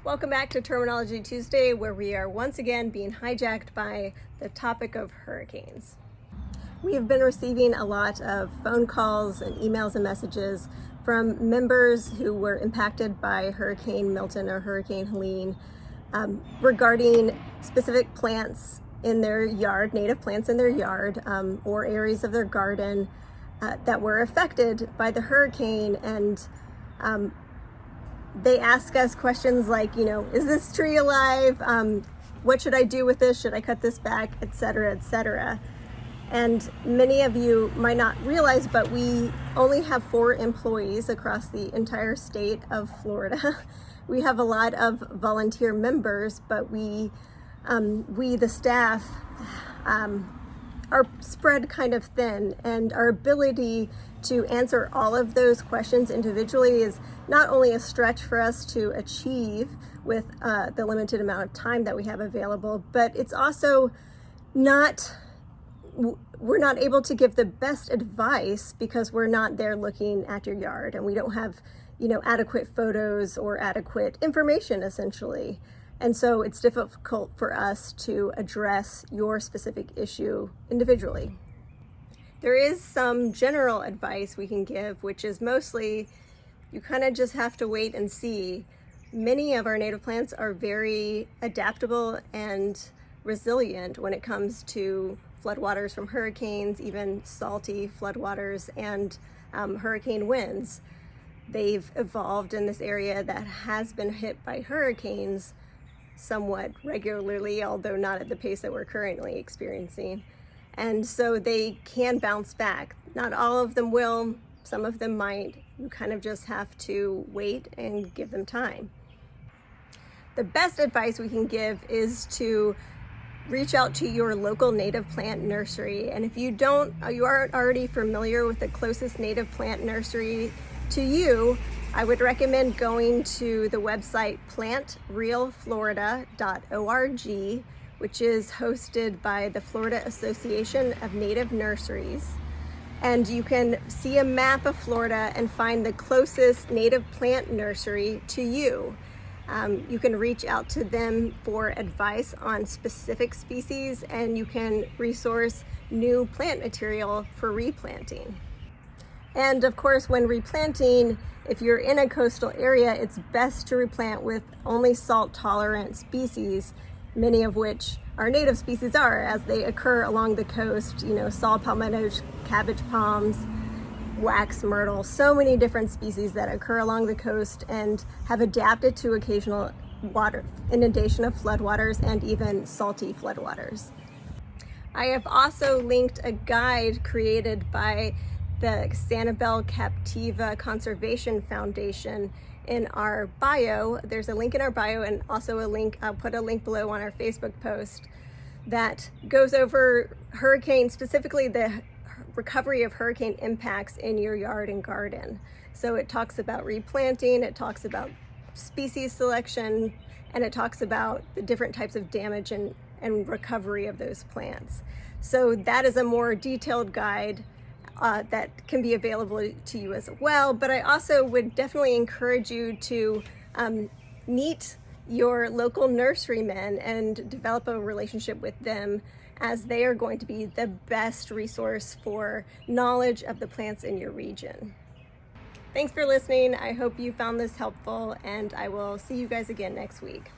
Welcome back to Terminology Tuesday, where we are once again being hijacked by the topic of hurricanes. We have been receiving a lot of phone calls and emails and messages from members who were impacted by Hurricane Milton or Hurricane Helene regarding specific plants in their yard, native plants in their yard, or areas of their garden that were affected by the hurricane. And they ask us questions like, is this tree alive? What should I do with this? Should I cut this back? Etc., etc. And many of you might not realize, but we only have 4 employees across the entire state of Florida. We have a lot of volunteer members, but we the staff, are spread kind of thin, and our ability to answer all of those questions individually is not only a stretch for us to achieve with the limited amount of time that we have available, but it's also we're not able to give the best advice because we're not there looking at your yard, and we don't have adequate photos or adequate information essentially. And so it's difficult for us to address your specific issue individually. There is some general advice we can give, which is mostly you kind of just have to wait and see. Many of our native plants are very adaptable and resilient when it comes to floodwaters from hurricanes, even salty floodwaters and hurricane winds. They've evolved in this area that has been hit by hurricanes somewhat regularly, although not at the pace that we're currently experiencing. And so they can bounce back. Not all of them will, some of them might. You kind of just have to wait and give them time. The best advice we can give is to reach out to your local native plant nursery. And if you aren't already familiar with the closest native plant nursery to you, I would recommend going to the website plantrealflorida.org, which is hosted by the Florida Association of Native Nurseries. And you can see a map of Florida and find the closest native plant nursery to you. You can reach out to them for advice on specific species, and you can resource new plant material for replanting. And of course, when replanting, if you're in a coastal area, it's best to replant with only salt-tolerant species, many of which our native species are, as they occur along the coast, saw palmettos, cabbage palms, wax myrtle, so many different species that occur along the coast and have adapted to occasional water inundation of floodwaters and even salty floodwaters. I have also linked a guide created by the Sanibel-Captiva Conservation Foundation in our bio. There's a link in our bio, and also I'll put a link below on our Facebook post that goes over specifically the recovery of hurricane impacts in your yard and garden. So it talks about replanting, it talks about species selection, and it talks about the different types of damage and recovery of those plants. So that is a more detailed guide that can be available to you as well. But I also would definitely encourage you to meet your local nurserymen and develop a relationship with them, as they are going to be the best resource for knowledge of the plants in your region. Thanks for listening. I hope you found this helpful, and I will see you guys again next week.